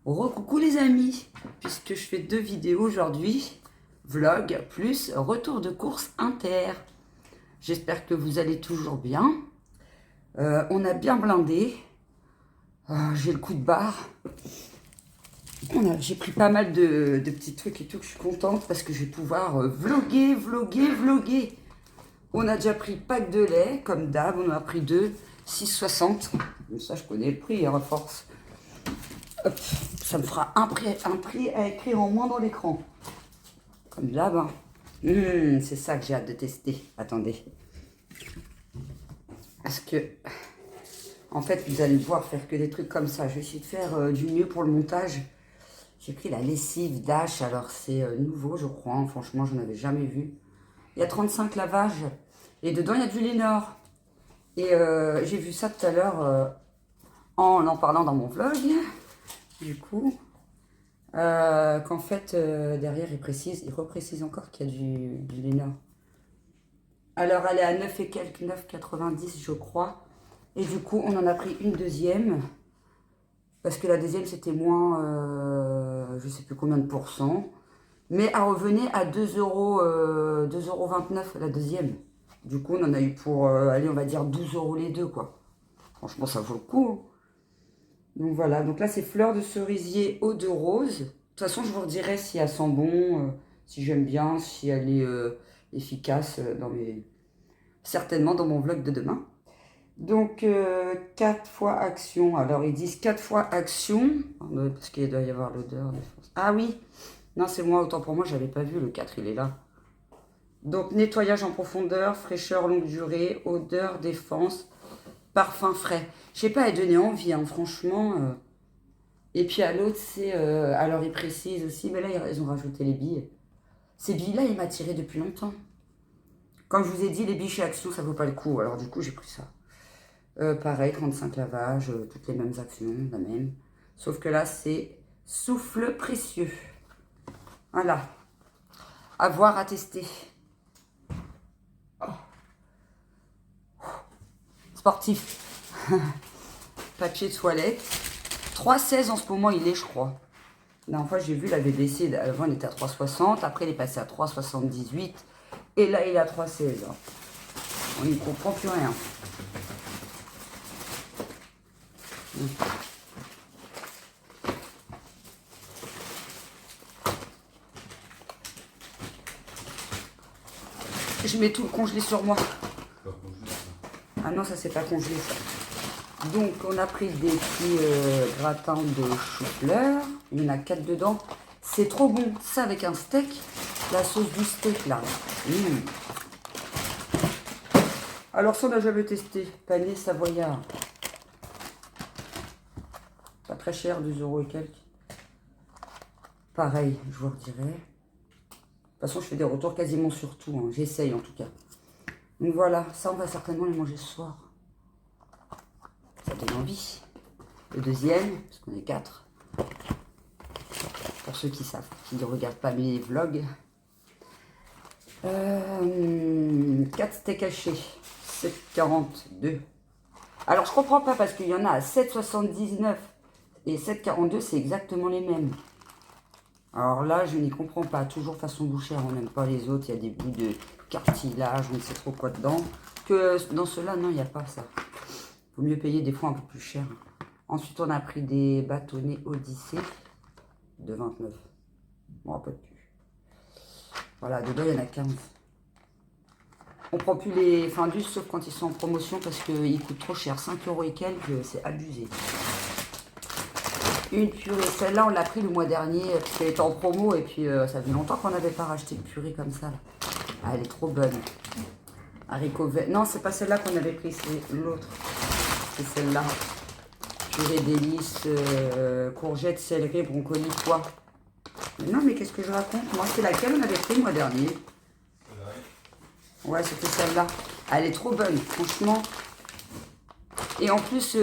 Recoucou les amis, puisque je fais 2 vidéos aujourd'hui, vlog plus retour de course inter. J'espère que vous allez toujours bien. On a bien blindé. J'ai le coup de barre. J'ai pris pas mal de petits trucs et tout, que je suis contente parce que je vais pouvoir vloguer. On a déjà pris pack de lait, comme d'hab, on en a pris 2, 6,60. Ça, je connais le prix, à force. Hop, ça me fera un prix à écrire en moins dans l'écran. Comme d'hab. Hein. C'est ça que j'ai hâte de tester. Attendez. Parce que, en fait, vous allez me voir faire que des trucs comme ça. Je vais essayer de faire du mieux pour le montage. J'ai pris la lessive Dash. Alors, c'est nouveau, je crois. Hein. Franchement, je n'en avais jamais vu. Il y a 35 lavages. Et dedans, il y a du Lénore. Et j'ai vu ça tout à l'heure en parlant dans mon vlog. Du coup, qu'en fait, derrière, il reprécise encore qu'il y a du Lénore. Alors, elle est à 9 et quelques, 9,90 je crois. Et du coup, on en a pris une deuxième. Parce que la deuxième, c'était moins, je sais plus combien de pourcents. Mais elle revenait à 2,29 € la deuxième. Du coup, on en a eu pour, allez, on va dire 12 € les deux, quoi. Franchement, ça vaut le coup. Hein. Donc voilà, donc là, c'est fleur de cerisier eau de rose. De toute façon, je vous redirai si elle sent bon, si j'aime bien, si elle est efficace certainement dans mon vlog de demain. Donc, 4 fois action. Alors, ils disent 4 fois action. Parce qu'il doit y avoir l'odeur. Ah oui. Non, c'est moi. Autant pour moi, j'avais pas vu. Le 4, il est là. Donc, nettoyage en profondeur, fraîcheur longue durée, odeur, défense, parfum frais. Je sais pas, elle donnait envie, hein, franchement. Et puis, à l'autre, c'est... alors, ils précisent aussi. Mais là, ils ont rajouté les billes. Ces billes-là, ils m'attiraient depuis longtemps. Comme je vous ai dit, les billes chez Action, ça vaut pas le coup. Alors, du coup, j'ai pris ça. Pareil, 35 lavages, toutes les mêmes actions, la même. Sauf que là, c'est souffle précieux. Voilà. À voir, à tester. Oh. Sportif. Papier de toilette. 3,16 en ce moment, il est, je crois. La dernière fois, j'ai vu, il avait baissé. Avant, il était à 3,60. Après, il est passé à 3,78. Et là, il est à 3,16. On n'y comprend plus rien. Je mets tout le congelé sur moi. Ah non, ça c'est pas congelé ça. Donc on a pris des petits gratins de chou-fleur. Il y en a 4 dedans. C'est trop bon. Ça avec un steak. La sauce du steak là. Alors ça on n'a jamais testé. Panier savoyard. Pas très cher, 2 € et quelques. Pareil, je vous redirai. De toute façon, je fais des retours quasiment sur tout. Hein. J'essaye en tout cas. Donc voilà, ça on va certainement les manger ce soir. Ça donne envie. Le deuxième, parce qu'on est 4. Pour ceux qui savent, qui ne regardent pas mes vlogs. 4 steaks hachés. 7,42. Alors je comprends pas parce qu'il y en a à 7,79 et 7,42, c'est exactement les mêmes. Alors là, je n'y comprends pas. Toujours façon bouchère, on n'aime pas les autres. Il y a des bouts de cartilage, on ne sait trop quoi dedans. Que dans ceux-là, non, il n'y a pas ça. Vaut mieux payer des fois un peu plus cher. Ensuite, on a pris des bâtonnets Odyssée de 29. Bon, un peu plus. Voilà, dedans, il y en a 15. On prend plus les Findus, sauf quand ils sont en promotion, parce qu'ils coûtent trop cher. 5 € et quelques, c'est abusé. Une purée, celle-là on l'a pris le mois dernier parce qu'elle était en promo et puis ça fait longtemps qu'on n'avait pas racheté une purée comme ça. Là. Ah, elle est trop bonne. Haricots verts. Non, c'est pas celle-là qu'on avait pris, c'est l'autre. C'est celle-là. Purée délices, courgettes, céleri, brocoli, pois. Non, mais qu'est-ce que je raconte? Moi, c'est laquelle on avait pris le mois dernier? Ouais, c'était celle-là. Elle est trop bonne, franchement. Et en plus...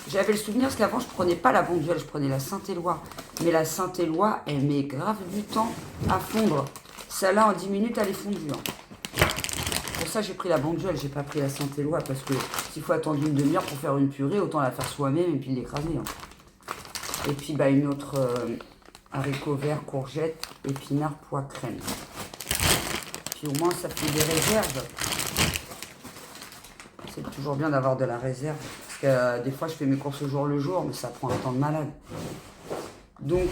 j'avais le souvenir parce qu'avant je prenais pas la Bonduelle, je prenais la Saint-Éloi. Mais la Saint-Éloi, elle met grave du temps à fondre. Celle-là en 10 minutes elle est fondue. Hein. Pour ça j'ai pris la Bonduelle, j'ai pas pris la Saint-Éloi parce que s'il faut attendre une demi-heure pour faire une purée, autant la faire soi-même et puis l'écraser. Hein. Et puis bah, une autre haricots verts, courgettes, épinards, pois, crème. Puis au moins ça fait des réserves. C'est toujours bien d'avoir de la réserve. Parce que des fois je fais mes courses au jour le jour, mais ça prend un temps de malade. Donc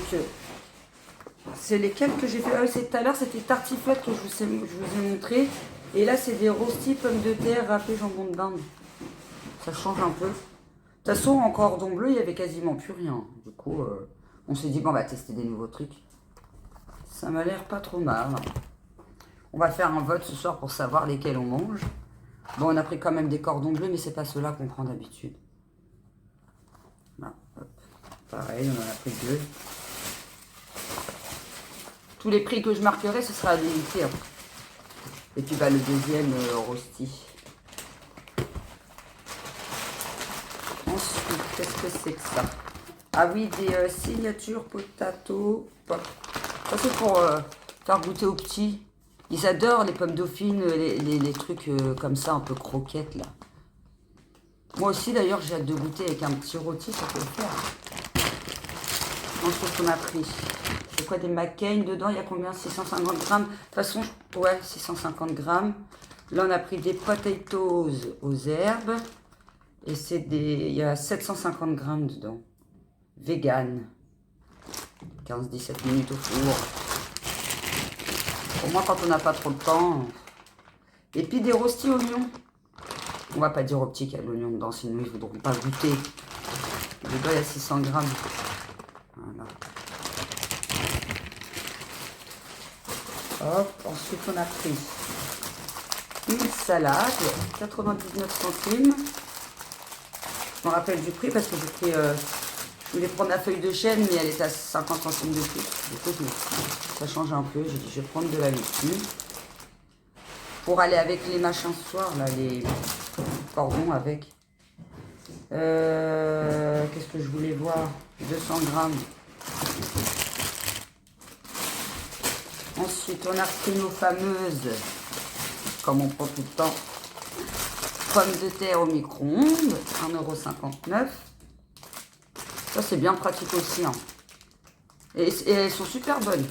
c'est lesquels que j'ai fait. Ah, c'est tout à l'heure, c'était tartiflette que je vous ai montré. Et là c'est des rostis pommes de terre râpées jambon de dinde. Ça change un peu. De toute façon, en cordon bleu, il n'y avait quasiment plus rien. Du coup, on s'est dit, bon, on va tester des nouveaux trucs. Ça m'a l'air pas trop mal. On va faire un vote ce soir pour savoir lesquels on mange. Bon, on a pris quand même des cordons bleus, mais c'est pas ceux-là qu'on prend d'habitude. Pareil, on en a pris deux. Tous les prix que je marquerai, ce sera à limiter. Hein. Et puis, bah, le deuxième rosti. Ensuite, qu'est-ce que c'est que ça? Ah oui, des signatures potato pop. Ça, c'est pour faire goûter aux petits. Ils adorent les pommes dauphines, les trucs comme ça, un peu croquettes, là. Moi aussi, d'ailleurs, j'ai hâte de goûter avec un petit rôti, ça peut le faire. Ensuite, on a pris, c'est quoi, des McCain dedans? Il y a combien? 650 grammes. De toute façon, ouais, 650 grammes. Là, on a pris des potatoes aux herbes. Et c'est il y a 750 grammes dedans. Vegan. 15-17 minutes au four. Pour moi, quand on n'a pas trop de temps. Et puis des rostis oignons. On va pas dire aux petits qu'il y a de l'oignon dedans, sinon ils ne voudront pas goûter. Dedans, il y a 600 grammes. Voilà. Hop, ensuite on a pris une salade, 99 centimes. Je me rappelle du prix parce que j'ai pris, je voulais prendre la feuille de chêne, mais elle est à 50 centimes de plus. Du coup, ça change un peu. J'ai dit, je vais prendre de la laitue. Pour aller avec les machins ce soir, là, les cordons avec. Qu'est-ce que je voulais voir? 200 grammes. Ensuite, on a pris nos fameuses, comme on prend tout le temps, pommes de terre au micro-ondes, 1,59 €. Ça, c'est bien pratique aussi. Hein. Et elles sont super bonnes.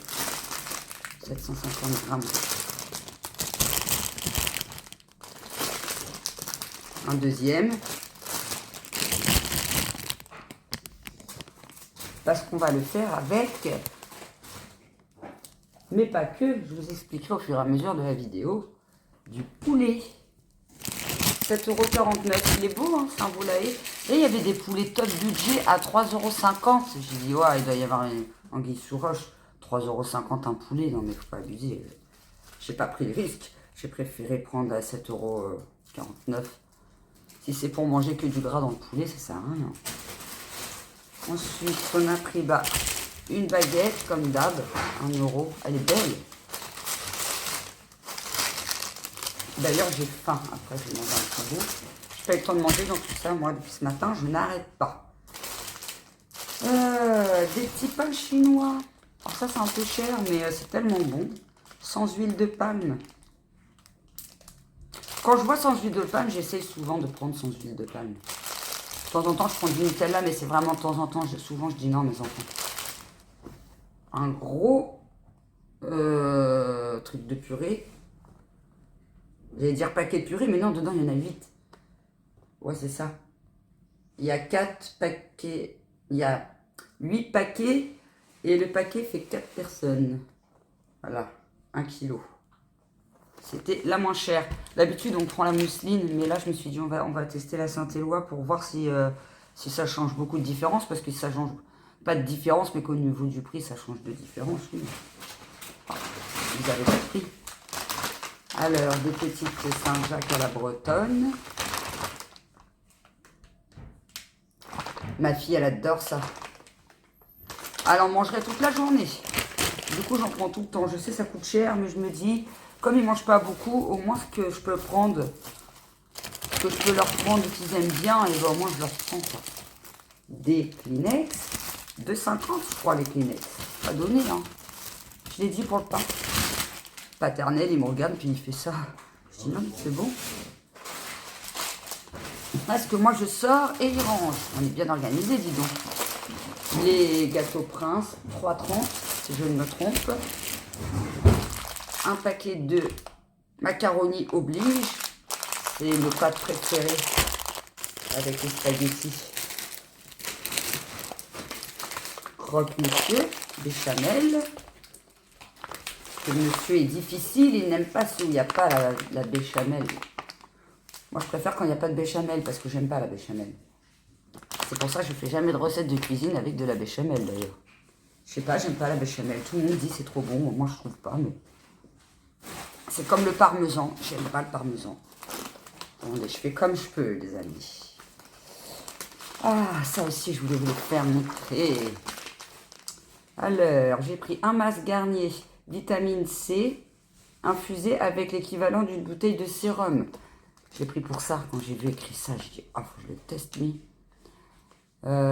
750 grammes. Un deuxième. Parce qu'on va le faire avec, mais pas que, je vous expliquerai au fur et à mesure de la vidéo, du poulet. 7,49 €. Il est beau, hein, c'est un volailler. Et il y avait des poulets top budget à 3,50 €. J'ai dit, ouais, il doit y avoir une anguille sous roche. 3,50 € un poulet, non mais faut pas abuser. J'ai pas pris le risque. J'ai préféré prendre à 7,49 €. Si c'est pour manger que du gras dans le poulet, ça sert à rien. Ensuite, on a pris une baguette, comme d'hab, 1 €. Elle est belle. D'ailleurs, j'ai faim. Après, je vais manger un petit bout. Je n'ai pas eu le temps de manger, donc tout ça, moi, depuis ce matin, je n'arrête pas. Des petits pains chinois. Alors ça, c'est un peu cher, mais c'est tellement bon. Sans huile de palme. Quand je vois sans huile de palme, j'essaye souvent de prendre sans huile de palme. De temps en temps, je prends du Nutella, mais c'est vraiment de temps en temps. Souvent, je dis non, mes enfants. Un gros truc de purée. J'allais dire paquet de purée, mais non, dedans, il y en a 8. Ouais, c'est ça. Il y a 4 paquets. Il y a 8 paquets. Et le paquet fait 4 personnes. Voilà, 1 kg. C'était la moins chère. D'habitude, on prend la mousseline, mais là, je me suis dit, on va tester la Saint-Éloi pour voir si ça change beaucoup de différence, parce que ça change pas de différence, mais qu'au niveau du prix, ça change de différence. Oui. Ah, vous avez compris. Alors, des petites Saint-Jacques à la bretonne. Ma fille, elle adore ça. Elle en mangerait toute la journée. Du coup, j'en prends tout le temps. Je sais, ça coûte cher, mais je me dis, comme ils ne mangent pas beaucoup, au moins ce que je peux prendre, que je peux leur prendre qu'ils aiment bien, et ben, au moins je leur prends quoi. Des Kleenex, 2,50 €, je crois, les Kleenex. Pas donné, hein. Je l'ai dit pour le pain. Paternel, il me regarde, puis il fait ça. Je dis non, c'est bon. Parce que moi, je sors et il range. On est bien organisé, dis donc. les gâteaux Prince, 3,30 si je ne me trompe. Un paquet de macaroni oblige. C'est le pâte préféré avec les spaghettis. Croque-monsieur, béchamel. Que monsieur est difficile, il n'aime pas où il n'y a pas la béchamel. Moi, je préfère quand il n'y a pas de béchamel parce que j'aime pas la béchamel. C'est pour ça que je fais jamais de recette de cuisine avec de la béchamel d'ailleurs. Je sais pas, j'aime pas la béchamel. Tout le monde dit c'est trop bon, moi je trouve pas, mais... C'est comme le parmesan, j'aime pas le parmesan. Attendez, je fais comme je peux, les amis. Ah, ça aussi, je voulais vous le faire montrer. Alors, j'ai pris un masque Garnier vitamine C infusé avec l'équivalent d'une bouteille de sérum. J'ai pris pour ça, quand j'ai vu écrit ça, j'ai dit, ah, faut que je le teste, lui.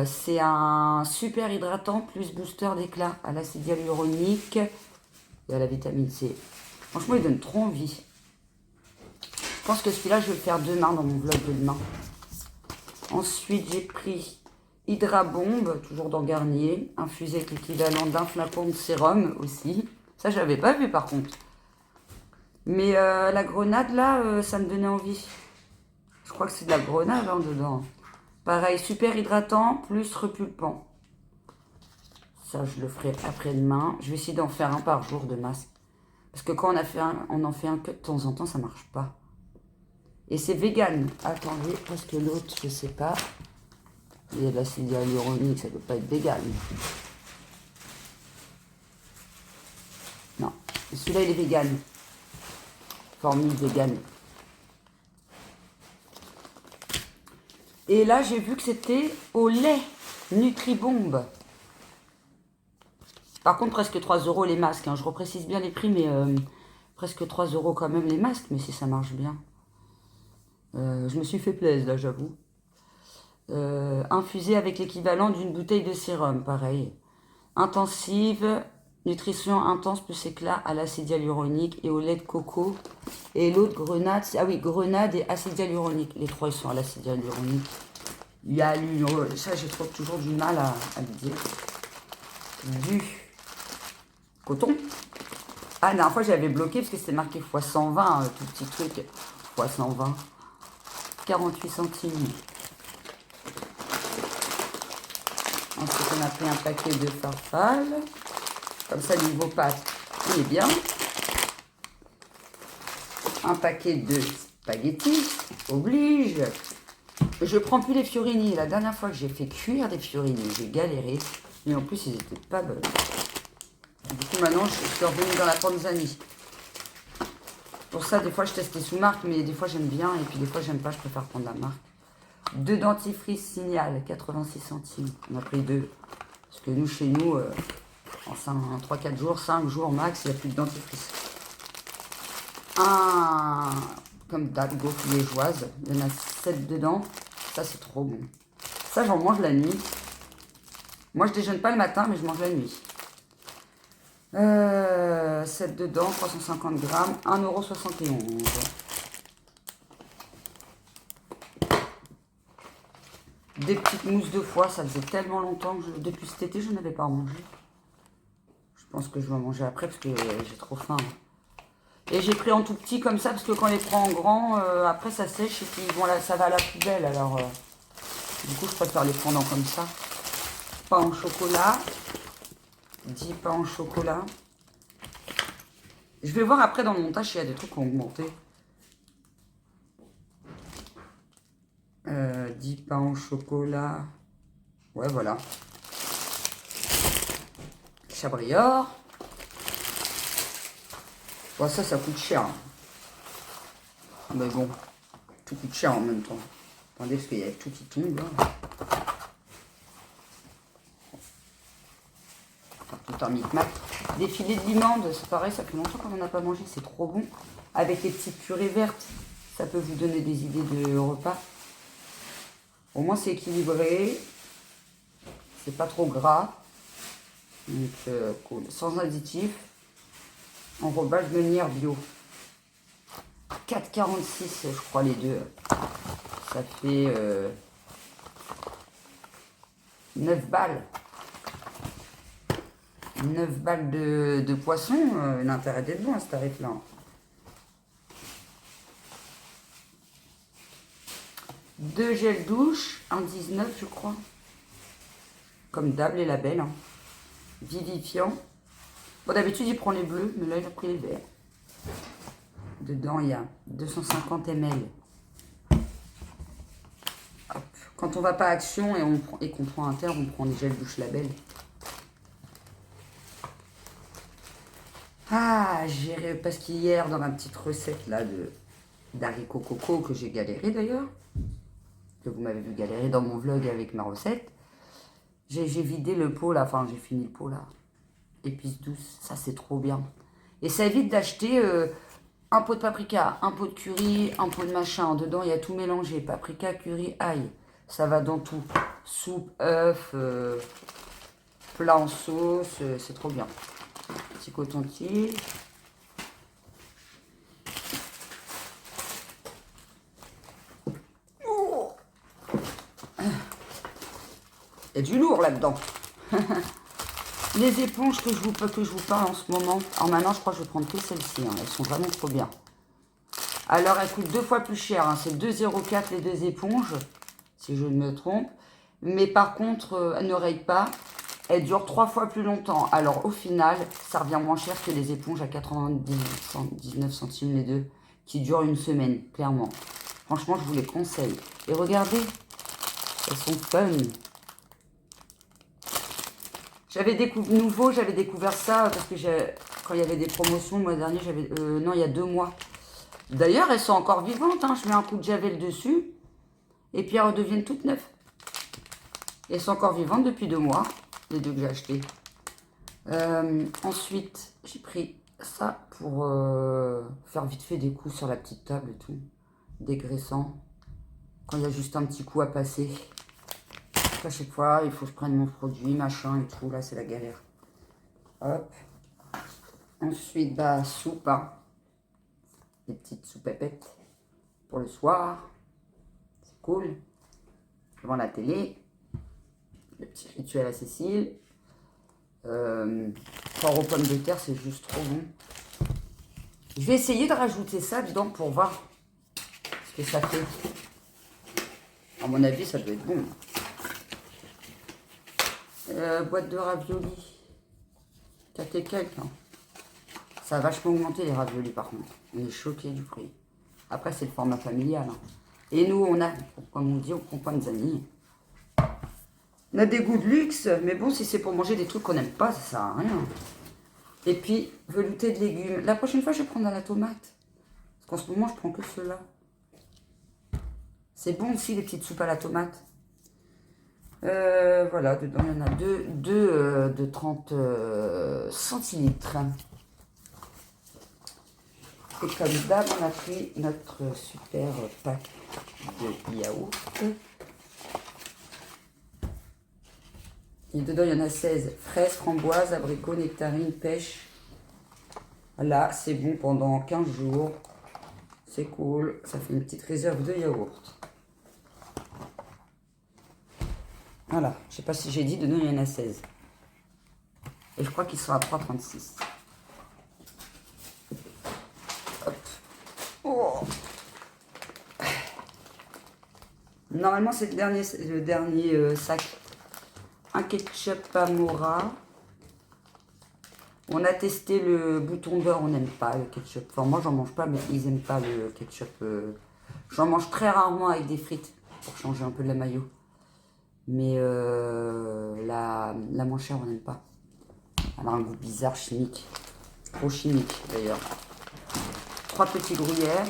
C'est un super hydratant plus booster d'éclat à l'acide hyaluronique et à la vitamine C. Franchement, il donne trop envie. Je pense que celui-là, je vais le faire demain dans mon vlog de demain. Ensuite, j'ai pris Hydrabombe, toujours dans Garnier, infusé avec l'équivalent d'un flacon de sérum aussi. Ça, je l'avais pas vu par contre. Mais la grenade, là, ça me donnait envie. Je crois que c'est de la grenade hein, dedans. Pareil, super hydratant, plus repulpant. Ça, je le ferai après-demain. Je vais essayer d'en faire un par jour de masque. Parce que quand on en fait un que de temps en temps, ça marche pas. Et c'est vegan. Attendez, parce que l'autre, je sais pas. Il y a de l'acide hyaluronique, ça ne peut pas être vegan. Non, celui-là, il est vegan. Formule vegan. Et là, j'ai vu que c'était au lait Nutribombe. Par contre, presque 3 € les masques. Hein. Je reprécise bien les prix, mais presque 3 € quand même les masques. Mais si ça marche bien. Je me suis fait plaisir, là, j'avoue. Infusé avec l'équivalent d'une bouteille de sérum, pareil. Intensive, nutrition intense plus éclat à l'acide hyaluronique et au lait de coco. Et l'autre, grenade, ah oui, grenade et acide hyaluronique. Les trois, ils sont à l'acide hyaluronique. Il y a ça, j'ai toujours du mal à le dire. Du coton. Ah, la dernière fois, j'avais bloqué parce que c'était marqué x 120, tout petit truc. x 120. 48 centimes. Ensuite, on a pris un paquet de farfalle. Comme ça, niveau pâte, il est bien. Un paquet de spaghettis, oblige. Je prends plus les fiorini. La dernière fois que j'ai fait cuire des fiorini, j'ai galéré. Et en plus, ils étaient pas bonnes. Du coup, maintenant, je suis revenue dans la Tanzanie. Pour ça, des fois, je teste les sous-marques, mais des fois, j'aime bien. Et puis, des fois, j'aime pas, je préfère prendre la marque. 2 dentifrices Signal, 86 centimes. On a pris 2. Parce que nous, chez nous, en 3-4 jours, 5 jours max, il n'y a plus de dentifrice. Comme date, gaufre liégeoise. Il y en a 7 dedans. Ça, c'est trop bon. Ça, j'en mange la nuit. Moi, je déjeune pas le matin, mais je mange la nuit. 7 dedans, 350 grammes, 1,71 €. Des petites mousses de foie, ça faisait tellement longtemps que depuis cet été, je n'avais pas mangé. Je pense que je vais en manger après parce que j'ai trop faim. Et j'ai pris en tout petit comme ça parce que quand on les prend en grand, après ça sèche et puis bon, là, ça va à la poubelle. Alors, du coup, je préfère les prendre comme ça. Pain au chocolat. 10 pains au chocolat. Je vais voir après dans le montage s'il y a des trucs qui ont augmenté. 10 pains au chocolat. Ouais, voilà. Chabrior. Bon, ça coûte cher. Mais bon, tout coûte cher en même temps. Attendez, parce qu'il y a tout qui tombe là. Tout un micmac. Des filets de limande, c'est pareil, ça fait longtemps qu'on n'en a pas mangé, c'est trop bon. Avec les petites purées vertes, ça peut vous donner des idées de repas. Au moins c'est équilibré, c'est pas trop gras, donc cool. Sans additifs, enrobage meunière bio. 4,46 je crois les deux, ça fait 9 balles. 9 balles de poisson, l'intérêt d'être bon à ce tarif-là. Deux gels douche, 1,19 je crois. Comme d'hab, les labels. Hein. Vivifiant. Bon, d'habitude, il prend les bleus, mais là, il a pris les verts. Dedans, il y a 250 ml. Hop. Quand on va pas à Action et qu'on prend Inter, on prend des gels douche label. Ah, parce qu'hier, dans ma petite recette là d'haricots coco, que j'ai galéré d'ailleurs, que vous m'avez vu galérer dans mon vlog avec ma recette, j'ai vidé le pot là, enfin j'ai fini le pot là. Épices douces, ça c'est trop bien. Et ça évite d'acheter un pot de paprika, un pot de curry, un pot de machin. Dedans il y a tout mélangé, paprika, curry, ail. Ça va dans tout. Soupe, œuf, plat en sauce, c'est trop bien. Petit coton-tige. Oh, il y a du lourd là-dedans. Les éponges que je vous parle en ce moment. Alors maintenant, je crois que je vais prendre que celles-ci. Hein. Elles sont vraiment trop bien. Alors, elles coûtent 2 fois plus cher. Hein. C'est 2,04 les deux éponges, si je ne me trompe. Mais par contre, elles ne rayent pas. Elles durent 3 fois plus longtemps. Alors, au final, ça revient moins cher que les éponges à 99 centimes les deux, qui durent une semaine, clairement. Franchement, je vous les conseille. Et regardez, elles sont fun. J'avais découvert ça parce que quand il y avait des promotions le mois dernier, non, il y a 2 mois. D'ailleurs, elles sont encore vivantes. Hein. Je mets un coup de javel dessus et puis elles redeviennent toutes neuves. Elles sont encore vivantes depuis 2 mois, les deux que j'ai achetés. Ensuite, j'ai pris ça pour faire vite fait des coups sur la petite table et tout. Dégraissant. Quand il y a juste un petit coup à passer. À chaque fois, il faut que je prenne mon produit, machin et tout. Là, c'est la galère. Hop. Ensuite, bah, soupe. Hein. Des petites soupépettes pour le soir. C'est cool. Devant la télé. Le petit rituel à Cécile. Fort aux pommes de terre, c'est juste trop bon. Je vais essayer de rajouter ça dedans pour voir ce que ça fait. À mon avis, ça doit être bon. Boîte de raviolis. 4 et quelques. Hein. Ça a vachement augmenté les raviolis par contre. On est choqué du prix. Après, c'est le format familial. Hein. Et nous, comme on dit, on prend pas nos amis. On a des goûts de luxe, mais bon, si c'est pour manger des trucs qu'on n'aime pas, ça sert à rien. Et puis, velouté de légumes. La prochaine fois, je vais prendre à la tomate. Parce qu'en ce moment, je prends que ceux-là. C'est bon aussi, les petites soupes à la tomate. Voilà, dedans, il y en a deux de 30 centilitres. Et comme d'hab, on a pris notre super pack de yaourt. Et dedans, il y en a 16. Fraises, framboises, abricots, nectarines, pêche. Là, c'est bon pendant 15 jours. C'est cool. Ça fait une petite réserve de yaourt. Voilà. Je ne sais pas si j'ai dit, dedans, il y en a 16. Et je crois qu'ils sont à 3,36. Hop. Oh. Normalement, c'est le dernier sac. Un ketchup Amora. On a testé le bouton beurre, on n'aime pas le ketchup. Enfin, moi, j'en mange pas, mais ils n'aiment pas le ketchup. J'en mange très rarement avec des frites, pour changer un peu de la mayo. Mais la moins chère, on n'aime pas. Elle a un goût bizarre, chimique. Trop chimique, d'ailleurs. 3 petits gruyères.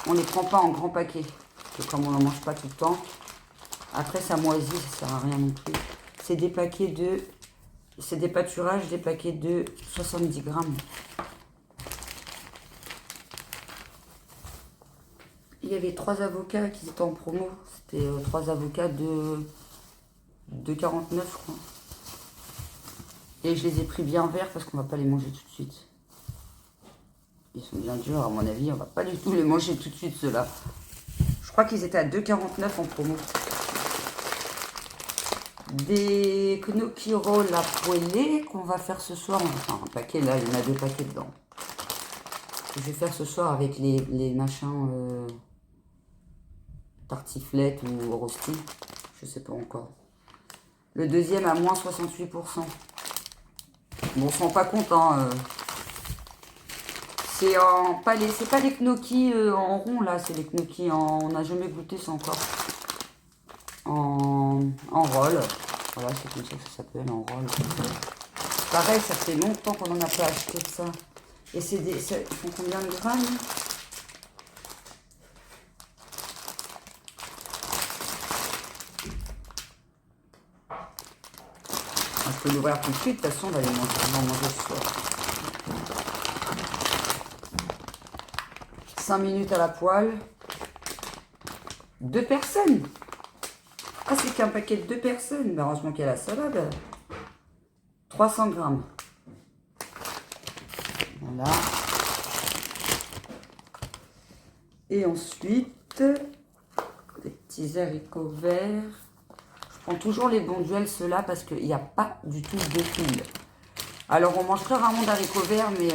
On ne les prend pas en grand paquet. Parce que comme on n'en mange pas tout le temps, après, ça moisit, ça sert à rien non plus. C'est des paquets de... C'est des pâturages, des paquets de 70 grammes. Il y avait 3 avocats qui étaient en promo. C'était 3 avocats de 49, je crois. Et je les ai pris bien verts parce qu'on va pas les manger tout de suite. Ils sont bien durs, à mon avis. On va pas du tout les manger tout de suite, ceux-là. Je crois qu'ils étaient à 2,49 en promo. Des gnocchi rolls à poêler qu'on va faire ce soir. Enfin, un paquet, là, il y en a 2 paquets dedans. Je vais faire ce soir avec les machins tartiflettes ou rosti. Je sais pas encore. Le deuxième à moins 68%. Bon, on se rend pas compte, hein. C'est pas les gnocchis en rond, là. C'est les gnocchis en... On n'a jamais goûté ça encore. En roll. Voilà, c'est comme ça que ça s'appelle, en roll. Pareil, ça fait longtemps qu'on n'en a pas acheté de ça. Et c'est des... Ils font combien de grammes? Je peux l'ouvrir tout de suite, de toute façon, on va les manger, on va en manger ce soir. 5 minutes à la poêle. 2 personnes. Ah, c'est qu'un paquet de 2 personnes. Mais heureusement qu'il y a la salade. 300 grammes. Voilà. Et ensuite, des petits haricots verts. Je prends toujours les Bonduelle, ceux-là, parce qu'il n'y a pas du tout de fil. Alors, on mange très rarement d'haricots verts, mais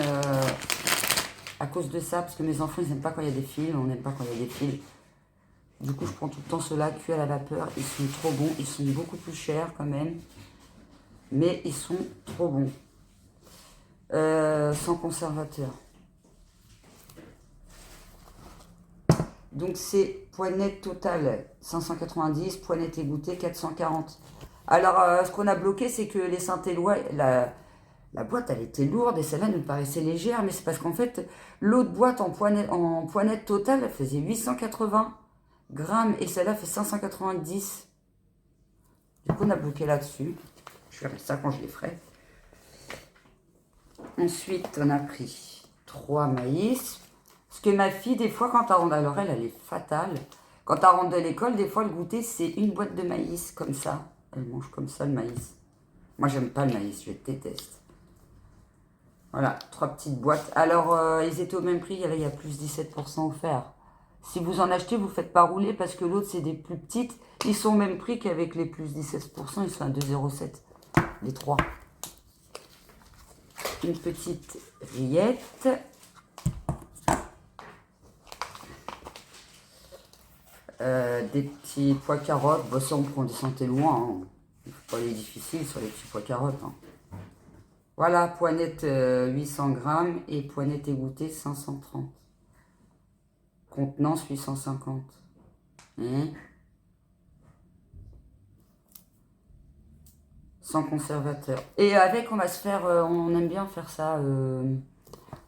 à cause de ça, parce que mes enfants, ils n'aiment pas quand il y a des fils. On n'aime pas quand il y a des fils. Du coup, je prends tout le temps ceux-là, cuits à la vapeur. Ils sont trop bons. Ils sont beaucoup plus chers, quand même. Mais ils sont trop bons. Sans conservateur. Donc c'est poignette totale 590, poignette égouttée 440. Alors ce qu'on a bloqué, c'est que les Saint-Éloi, la boîte elle était lourde et celle-là nous paraissait légère, mais c'est parce qu'en fait l'autre boîte en poignette totale elle faisait 880 grammes et celle-là fait 590. Du coup on a bloqué là-dessus. Je ferai ça quand je les ferai. Ensuite on a pris 3 maïs. Parce que ma fille, des fois, quand elle rentre, alors elle est fatale. Quand elle rentre de l'école, des fois, le goûter, c'est une boîte de maïs, comme ça. Elle mange comme ça, le maïs. Moi, j'aime pas le maïs, je déteste. Voilà, 3 petites boîtes. Alors, ils étaient au même prix, il y a plus 17% offert. Si vous en achetez, vous ne faites pas rouler, parce que l'autre, c'est des plus petites. Ils sont au même prix qu'avec les plus 17%, ils sont à 2,07 €, les 3. Une petite rillette. Des petits pois carottes, bon, ça on prend des santé loin, hein. Il ne faut pas aller difficile sur les petits pois carottes. Hein. Voilà, poignette 800 grammes et poignette égouttée 530. Contenance 850. Sans conservateur. Et avec, on va se faire, on aime bien faire ça,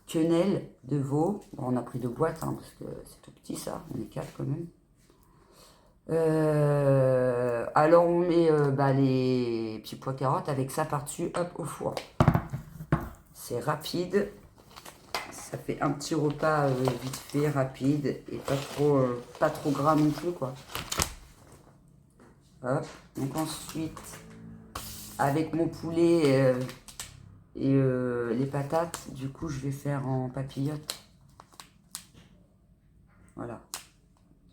quenelle de veau. Bon, on a pris 2 boîtes, hein, parce que c'est tout petit ça, on est 4 quand même. Alors on met les petits pois carottes avec ça par-dessus, hop, au four. C'est rapide. Ça fait un petit repas vite fait, rapide et pas trop gras non plus, quoi. Hop. Donc ensuite, avec mon poulet et les patates, du coup, je vais faire en papillote. Voilà.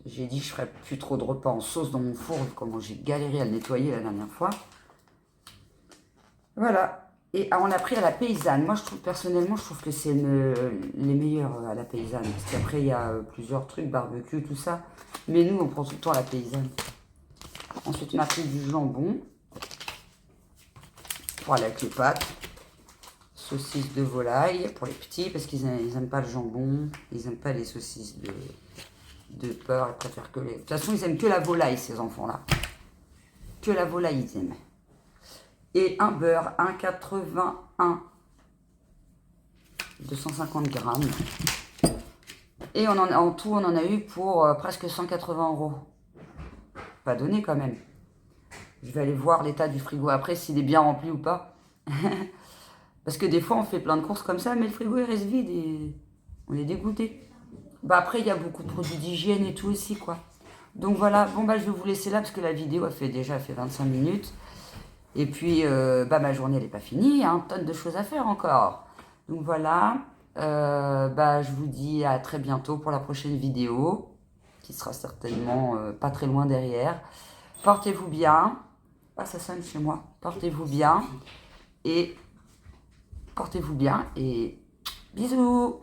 J'ai dit que je ferais plus trop de repas en sauce dans mon four, comment j'ai galéré à le nettoyer la dernière fois. Voilà. Et on a pris à la paysanne. Moi, personnellement, je trouve que c'est les meilleurs à la paysanne. Parce qu'après, il y a plusieurs trucs, barbecue, tout ça. Mais nous, on prend tout le temps à la paysanne. Ensuite, on a pris du jambon. Pour aller avec les pâtes. Saucisses de volaille pour les petits, parce qu'ils n'aiment pas le jambon. Ils n'aiment pas les saucisses de porc. Ils préfèrent que les... De toute façon, ils aiment que la volaille, ces enfants-là. Que la volaille, ils aiment. Et un beurre, 1,81, 250 grammes. Et en tout, on en a eu pour presque 180 €. Pas donné quand même. Je vais aller voir l'état du frigo après, s'il est bien rempli ou pas. Parce que des fois, on fait plein de courses comme ça, mais le frigo, il reste vide et on est dégoûté. Bah après, il y a beaucoup de produits d'hygiène et tout aussi, quoi. Donc voilà, bon bah je vais vous laisser là parce que la vidéo a fait 25 minutes. Et puis, ma journée, elle n'est pas finie, hein, tonne de choses à faire encore. Donc voilà, je vous dis à très bientôt pour la prochaine vidéo, qui sera certainement pas très loin derrière. Portez-vous bien, Ah, ça sonne chez moi. Portez-vous bien. Et portez-vous bien. Et bisous.